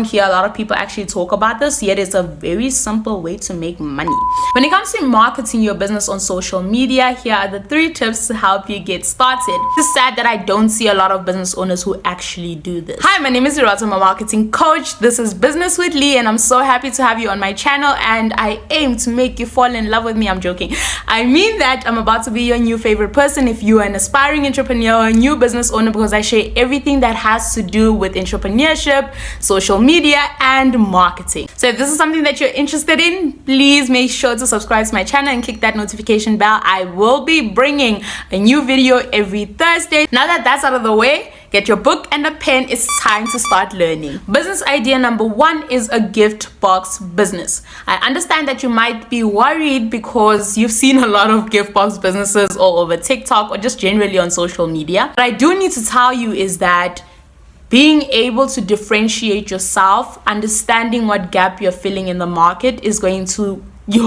hear a lot of people actually talk about this, yet it's a very simple way to make money. When it comes to marketing your business on social media, here are the 3 tips to help you get started. It's sad that I don't see a lot of business owners who actually do this. Hi, my name is Irata, I'm a marketing coach. This is Business with Lee, and I'm so happy to have you on my channel, and I aim to make you fall in love with me. I'm joking. I mean that I'm about to be your new favorite person if you are an aspiring entrepreneur, a new business owner, because I share everything that has to do with entrepreneurship, social media, and marketing. So if this is something that you're interested in, please make sure to subscribe to my channel and click that notification bell. I will be bringing a new video every Thursday. Now that that's out of the way, get your book and a pen. It's time to start learning. Business idea number 1 is a gift box business. I understand that you might be worried because you've seen a lot of gift box businesses all over TikTok or just generally on social media. What I do need to tell you is that being able to differentiate yourself, understanding what gap you're filling in the market is going to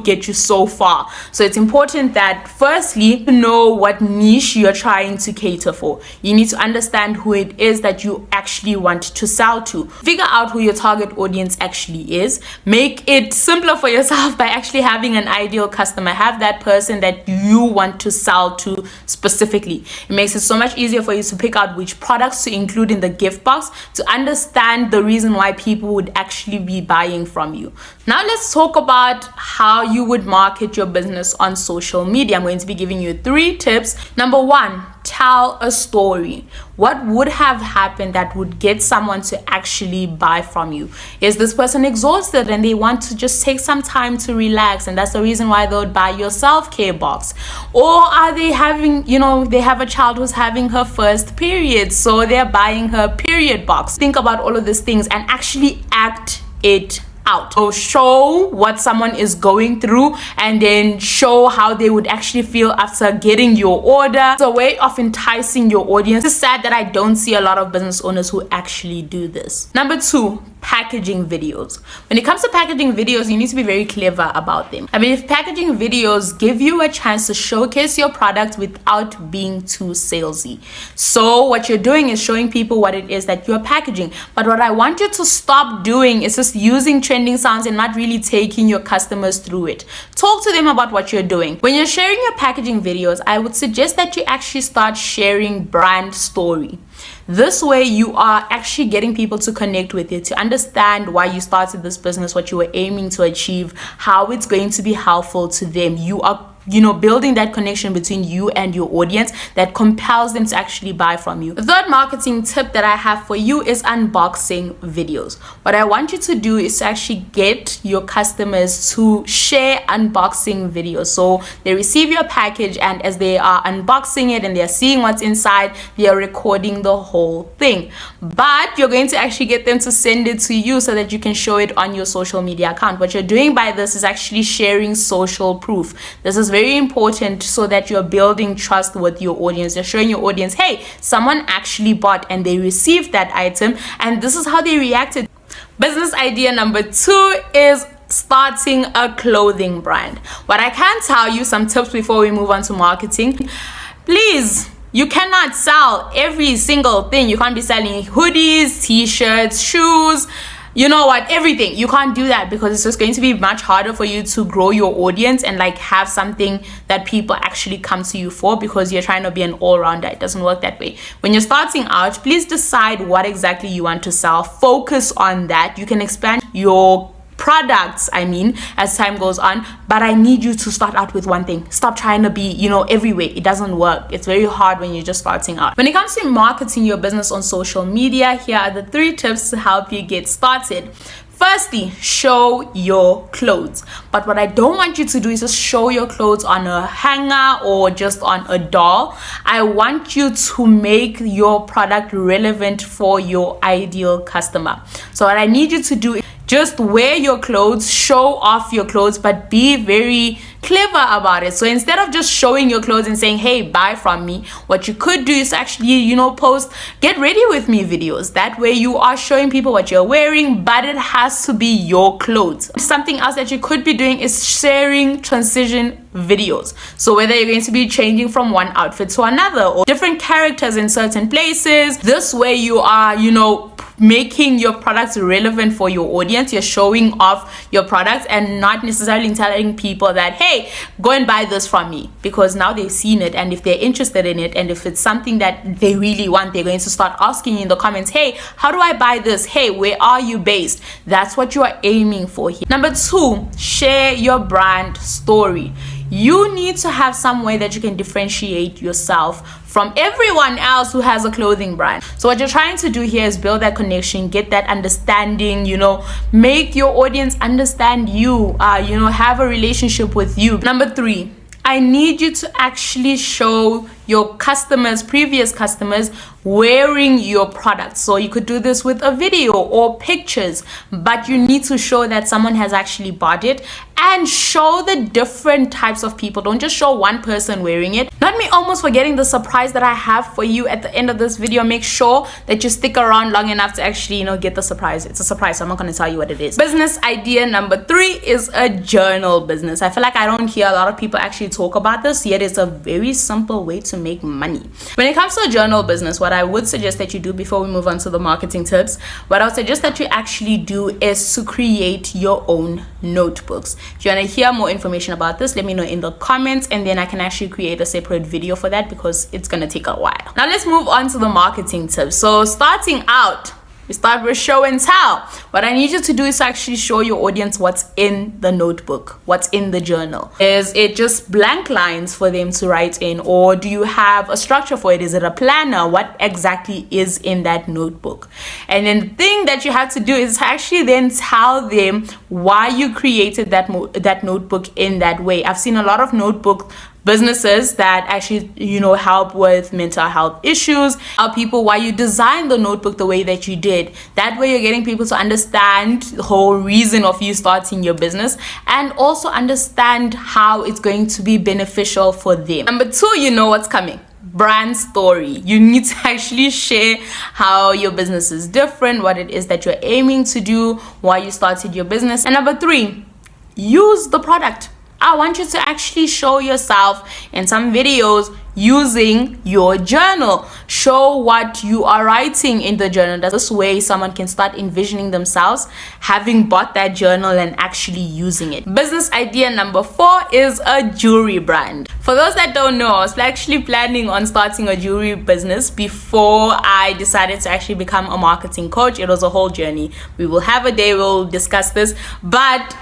get you so far. So it's important that firstly, you know what niche you're trying to cater for. You need to understand who it is that you actually want to sell to. Figure out who your target audience actually is. Make it simpler for yourself by actually having an ideal customer. Have that person that you want to sell to specifically. It makes it so much easier for you to pick out which products to include in the gift box, to understand the reason why people would actually be buying from you. Now let's talk about how you would market your business on social media. I'm going to be giving you 3 tips. Number 1, tell a story. What would have happened that would get someone to actually buy from you? Is this person exhausted and they want to just take some time to relax, and that's the reason why they would buy your self-care box? Or are they having, they have a child who's having her first period, so they're buying her period box? Think about all of these things and actually act it out. So show what someone is going through and then show how they would actually feel after getting your order. It's a way of enticing your audience. It's sad that I don't see a lot of business owners who actually do this. Number 2, packaging videos. When it comes to packaging videos, you need to be very clever about them. I mean, if packaging videos give you a chance to showcase your product without being too salesy. So what you're doing is showing people what it is that you're packaging. But what I want you to stop doing is just using trending sounds and not really taking your customers through it. Talk to them about what you're doing. When you're sharing your packaging videos, I would suggest that you actually start sharing brand story. This way you are actually getting people to connect with it, to understand why you started this business, what you were aiming to achieve, how it's going to be helpful to them. You are building that connection between you and your audience that compels them to actually buy from you. The 3rd marketing tip that I have for you is unboxing videos. What I want you to do is to actually get your customers to share unboxing videos. So they receive your package, and as they are unboxing it and they're seeing what's inside, they are recording the whole thing. But you're going to actually get them to send it to you so that you can show it on your social media account. What you're doing by this is actually sharing social proof. This is very important so that you're building trust with your audience. You're showing your audience, hey, someone actually bought and they received that item, and this is how they reacted. Business idea number 2 is starting a clothing brand. What I can tell you, some tips before we move on to marketing. Please, you cannot sell every single thing. You can't be selling hoodies, t-shirts, shoes, everything. You can't do that because it's just going to be much harder for you to grow your audience and have something that people actually come to you for, because you're trying to be an all-rounder. It doesn't work that way. When you're starting out, please decide what exactly you want to sell. Focus on that. You can expand your products, as time goes on, but I need you to start out with one thing. Stop trying to be, everywhere. It doesn't work. It's very hard when you're just starting out. When it comes to marketing your business on social media, here are the 3 tips to help you get started. Firstly, show your clothes. But what I don't want you to do is just show your clothes on a hanger or just on a doll. I want you to make your product relevant for your ideal customer. So what I need you to do is just wear your clothes, show off your clothes, but be very clever about it. So instead of just showing your clothes and saying, hey, buy from me, what you could do is actually, post get ready with me videos. That way you are showing people what you're wearing, but it has to be your clothes. Something else that you could be doing is sharing transition videos. So whether you're going to be changing from one outfit to another, or different characters in certain places, this way you are, making your products relevant for your audience. You're showing off your products and not necessarily telling people that, hey, go and buy this from me, because now they've seen it, and if they're interested in it, and if it's something that they really want, they're going to start asking you in the comments, hey, how do I buy this? Hey, where are you based? That's what you are aiming for here. Number 2, share your brand story. You need to have some way that you can differentiate yourself from everyone else who has a clothing brand. So what you're trying to do here is build that connection, get that understanding, make your audience understand you, have a relationship with you. Number 3, I need you to actually show your customers, previous customers, wearing your products. So you could do this with a video or pictures, but you need to show that someone has actually bought it, and show the different types of people. Don't just show one person wearing it. Not me almost forgetting the surprise that I have for you at the end of this video. Make sure that you stick around long enough to actually, get the surprise. It's a surprise, so I'm not going to tell you what it is. Business idea number 3 is a journal business. I feel like I don't hear a lot of people actually talk about this, yet it's a very simple way to make money. When it comes to a journal business, what I would suggest that you do before we move on to the marketing tips, what I would suggest that you actually do is to create your own notebooks. If you want to hear more information about this, let me know in the comments, and then I can actually create a separate video for that, because it's going to take a while. Now let's move on to the marketing tips. So starting out, we start with show and tell. What I need you to do is actually show your audience what's in the notebook, what's in the journal. Is it just blank lines for them to write in, or do you have a structure for it? Is it a planner? What exactly is in that notebook? And then the thing that you have to do is actually then tell them why you created that notebook in that way. I've seen a lot of notebook businesses that actually help with mental health issues, or people why you designed the notebook the way that you did. That way you're getting people to understand the whole reason of you starting your business, and also understand how it's going to be beneficial for them. Number 2, you know what's coming. Brand story. You need to actually share how your business is different, what it is that you're aiming to do, why you started your business. And number 3, use the product. I want you to actually show yourself in some videos using your journal. Show what you are writing in the journal. This way someone can start envisioning themselves having bought that journal and actually using it. Business idea number 4 is a jewelry brand. For those that don't know, I was actually planning on starting a jewelry business before I decided to actually become a marketing coach. It was a whole journey. We will have a day, we'll discuss this, but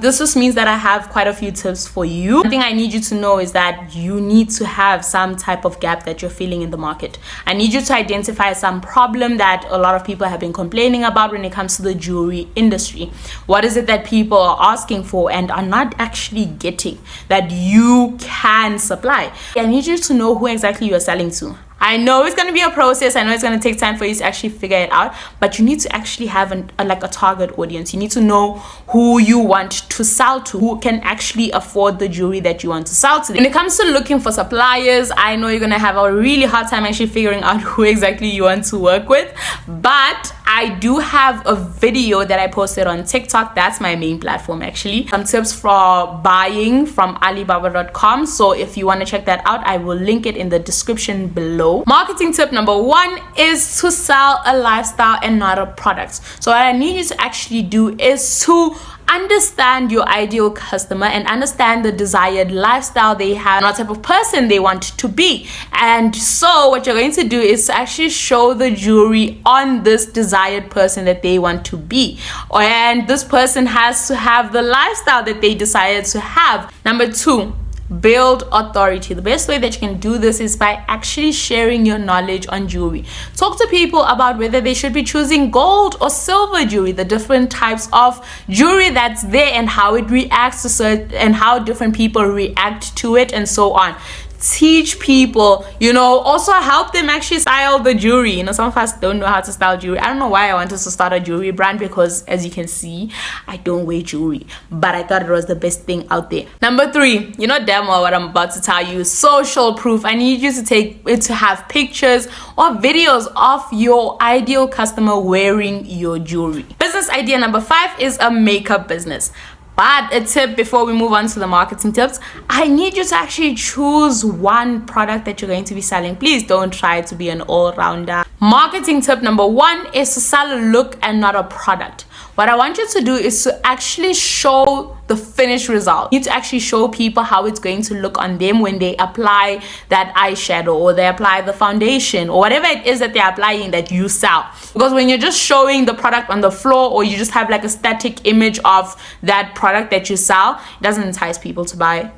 this just means that I have quite a few tips for you. One thing I need you to know is that you need to have some type of gap that you're feeling in the market. I need you to identify some problem that a lot of people have been complaining about when it comes to the jewelry industry. What is it that people are asking for and are not actually getting that you can supply? I need you to know who exactly you're selling to. I know it's going to be a process. I know it's going to take time for you to actually figure it out, but you need to actually have a target audience. You need to know who you want to sell to, who can actually afford the jewelry that you want to sell to them. When it comes to looking for suppliers, I know you're going to have a really hard time actually figuring out who exactly you want to work with, but I do have a video that I posted on TikTok. That's my main platform actually. Some tips for buying from Alibaba.com. So if you want to check that out, I will link it in the description below. Marketing tip number 1 is to sell a lifestyle and not a product. So what I need you to actually do is to understand your ideal customer and understand the desired lifestyle they have, what type of person they want to be. And so what you're going to do is to actually show the jewelry on this desired person that they want to be, and this person has to have the lifestyle that they decided to have. Number 2, build authority. The best way that you can do this is by actually sharing your knowledge on jewelry. Talk to people about whether they should be choosing gold or silver jewelry, the different types of jewelry that's there, and how it reacts to certain, and how different people react to it, and so on. teach people, also help them actually style the jewelry. Some of us don't know how to style jewelry. I don't know why I wanted to start a jewelry brand, because as you can see, I don't wear jewelry, but I thought it was the best thing out there. Number 3, damn well what I'm about to tell you, social proof. I need you to have pictures or videos of your ideal customer wearing your jewelry. Business idea number 5 is a makeup business. But a tip before we move on to the marketing tips, I need you to actually choose one product that you're going to be selling. Please don't try to be an all-rounder. Marketing tip number 1 is to sell a look and not a product. What I want you to do is to actually show the finished result. You need to actually show people how it's going to look on them when they apply that eyeshadow, or they apply the foundation, or whatever it is that they're applying that you sell. Because when you're just showing the product on the floor, or you just have like a static image of that product that you sell, it doesn't entice people to buy,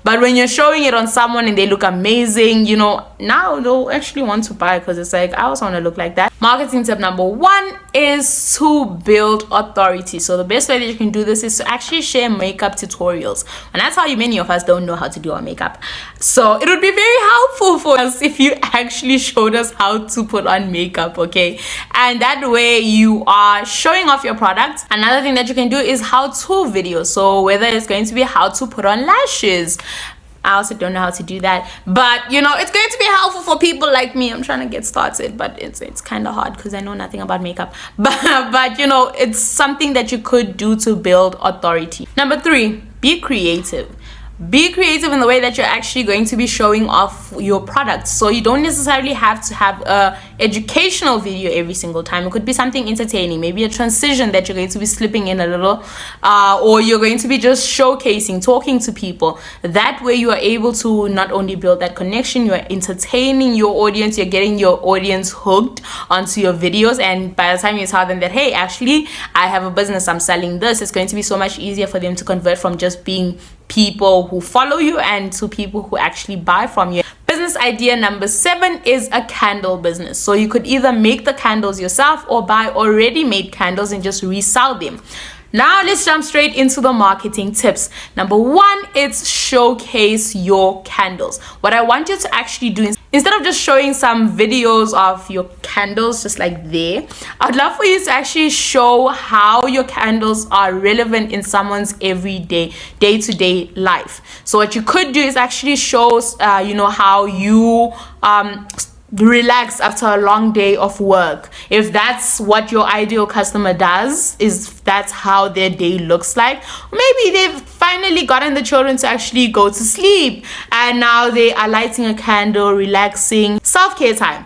But when you're showing it on someone and they look amazing, now they'll actually want to buy, because it's like, I also want to look like that. Marketing tip number 1 is to build authority. So the best way that you can do this is to actually share makeup tutorials, and that's how many of us don't know how to do our makeup. So it would be very helpful for us if you actually showed us how to put on makeup, okay? And that way you are showing off your product. Another thing that you can do is how-to videos. So whether it's going to be how to put on lashes, I also don't know how to do that, but it's going to be helpful for people like me. I'm trying to get started, but it's kind of hard because I know nothing about makeup, but it's something that you could do to build authority. Number 3, be creative. Be creative in the way that you're actually going to be showing off your products. So you don't necessarily have to have a educational video every single time. It could be something entertaining, maybe a transition that you're going to be slipping in a little, or you're going to be just showcasing, talking to people. That way you are able to not only build that connection, you're entertaining your audience, you're getting your audience hooked onto your videos, and by the time you tell them that, hey, actually I have a business, I'm selling this, it's going to be so much easier for them to convert from just being people who follow you and to people who actually buy from you. Business idea number 7 is a candle business. So you could either make the candles yourself or buy already made candles and just resell them. Now let's jump straight into the marketing tips. Number 1 is showcase your candles. What I want you to actually do is, instead of just showing some videos of your candles just like there, I'd love for you to actually show how your candles are relevant in someone's everyday, day-to-day life. So what you could do is actually show, how you relax after a long day of work. If that's what your ideal customer does, is that's how their day looks like. Maybe they've finally gotten the children to actually go to sleep and now they are lighting a candle, relaxing, self-care time.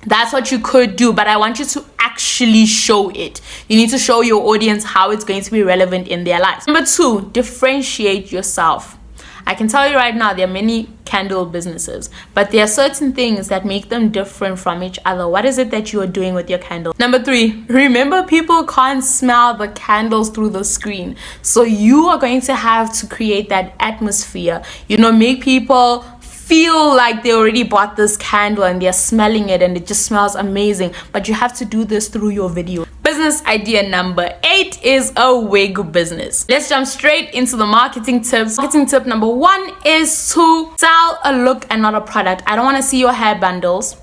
That's what you could do, but I want you to actually show it. You need to show your audience how it's going to be relevant in their lives. Number 2, differentiate yourself. I can tell you right now, there are many candle businesses, but there are certain things that make them different from each other. What is it that you are doing with your candle? Number 3, remember, people can't smell the candles through the screen. So you are going to have to create that atmosphere, make people feel like they already bought this candle and they're smelling it and it just smells amazing. But you have to do this through your video. Business idea number 8 is a wig business. Let's jump straight into the marketing tips. Marketing tip number 1 is to sell a look and not a product. I don't want to see your hair bundles.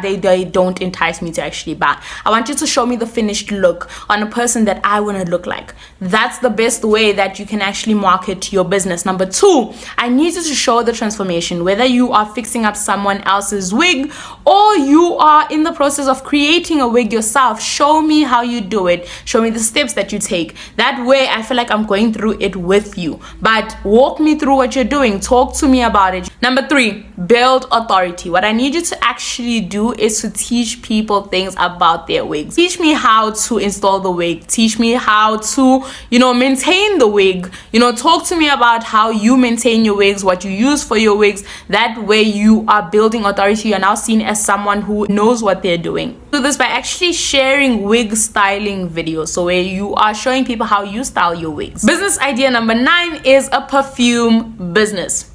They don't entice me to actually buy. I want you to show me the finished look on a person that I want to look like. That's the best way that you can actually market your business. Number 2, I need you to show the transformation. Whether you are fixing up someone else's wig or you are in the process of creating a wig yourself, show me how you do it. Show me the steps that you take. That way I feel like I'm going through it with you. But walk me through what you're doing. Talk to me about it. Number 3, build authority. What I need you to actually do is to teach people things about their wigs. Teach me how to install the wig. Teach me how to, maintain the wig. Talk to me about how you maintain your wigs, what you use for your wigs. That way you are building authority. You're now seen as someone who knows what they're doing. Do this by actually sharing wig styling videos. So where you are showing people how you style your wigs. Business idea number 9 is a perfume business.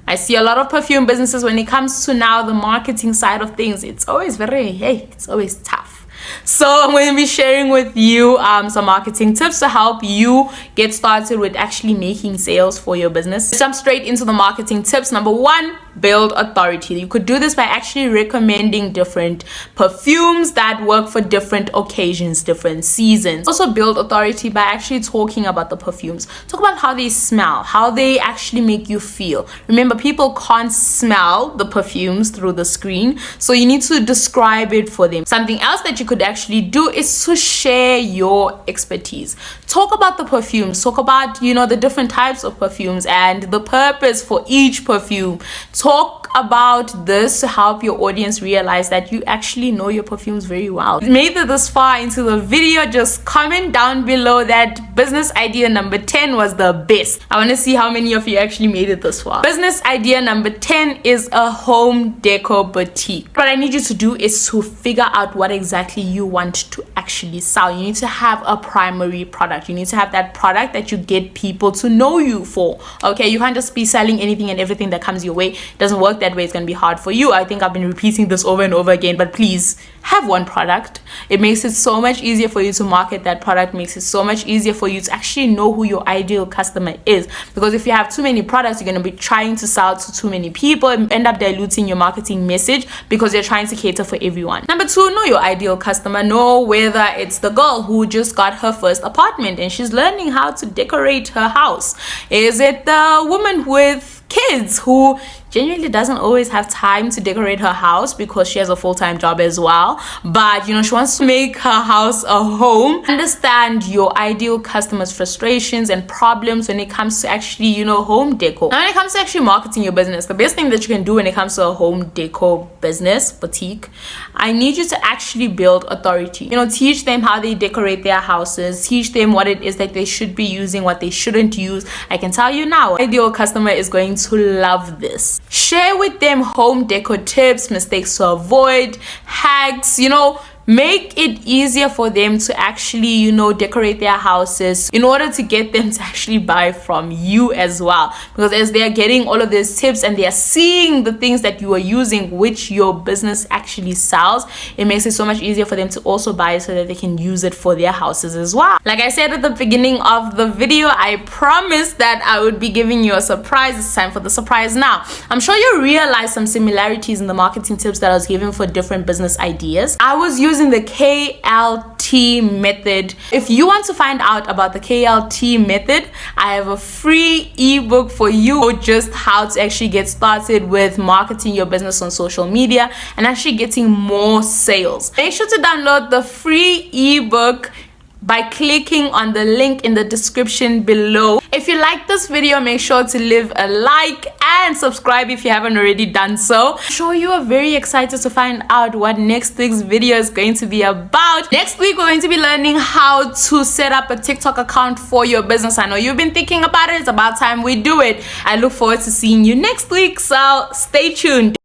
I see a lot of perfume businesses when it comes to now the marketing side of things. It's always it's always tough. So I'm going to be sharing with you some marketing tips to help you get started with actually making sales for your business. Let's jump straight into the marketing tips. Number one, build authority. You could do this by actually recommending different perfumes that work for different occasions, different seasons. Also build authority by actually talking about the perfumes. Talk about how they smell, how they actually make you feel. Remember, people can't smell the perfumes through the screen, so you need to describe it for them. Something else that you could actually do is to share your expertise. Talk about the perfumes, talk about, the different types of perfumes and the purpose for each perfume. Talk about this to help your audience realize that you actually know your perfumes very well. If you made it this far into the video, just comment down below that business idea number 10 was the best. I want to see how many of you actually made it this far. Business idea number 10 is a home decor boutique. What I need you to do is to figure out what exactly you want to actually sell. You need to have a primary product. You need to have that product that you get people to know you for. Okay, you can't just be selling anything and everything that comes your way. It doesn't work that way. It's going to be hard for you. I think I've been repeating this over and over again, but please have one product. It makes it so much easier for you to market that product, makes it so much easier for you to actually know who your ideal customer is. Because if you have too many products, you're going to be trying to sell to too many people and end up diluting your marketing message because you're trying to cater for everyone. Number two, know your ideal customer. Know whether it's the girl who just got her first apartment and she's learning how to decorate her house. Is it the woman with kids who genuinely doesn't always have time to decorate her house because she has a full-time job as well, but she wants to make her house a home? Understand your ideal customer's frustrations and problems when it comes to actually home decor. Now when it comes to actually marketing your business, the best thing that you can do when it comes to a home decor business boutique, I need you to actually build authority. Teach them how they decorate their houses, teach them what it is that they should be using, what they shouldn't use. I can tell you now, ideal customer is going to love this. Share with them home decor tips, mistakes to avoid, hacks, make it easier for them to actually decorate their houses in order to get them to actually buy from you as well. Because as they are getting all of these tips and they are seeing the things that you are using which your business actually sells, it makes it so much easier for them to also buy so that they can use it for their houses as well. Like I said at the beginning of the video, I promised that I would be giving you a surprise. It's time for the surprise now. I'm sure you realize some similarities in the marketing tips that I was given for different business ideas. I was using the KLT method. If you want to find out about the KLT method, I have a free ebook for you, just how to actually get started with marketing your business on social media and actually getting more sales. Make sure to download the free ebook by clicking on the link in the description below. If you like this video, make sure to leave a like and subscribe if you haven't already done so. I'm sure you are very excited to find out what next week's video is going to be about. Next week, we're going to be learning how to set up a TikTok account for your business. I know you've been thinking about it. It's about time we do it. I look forward to seeing you next week, so stay tuned.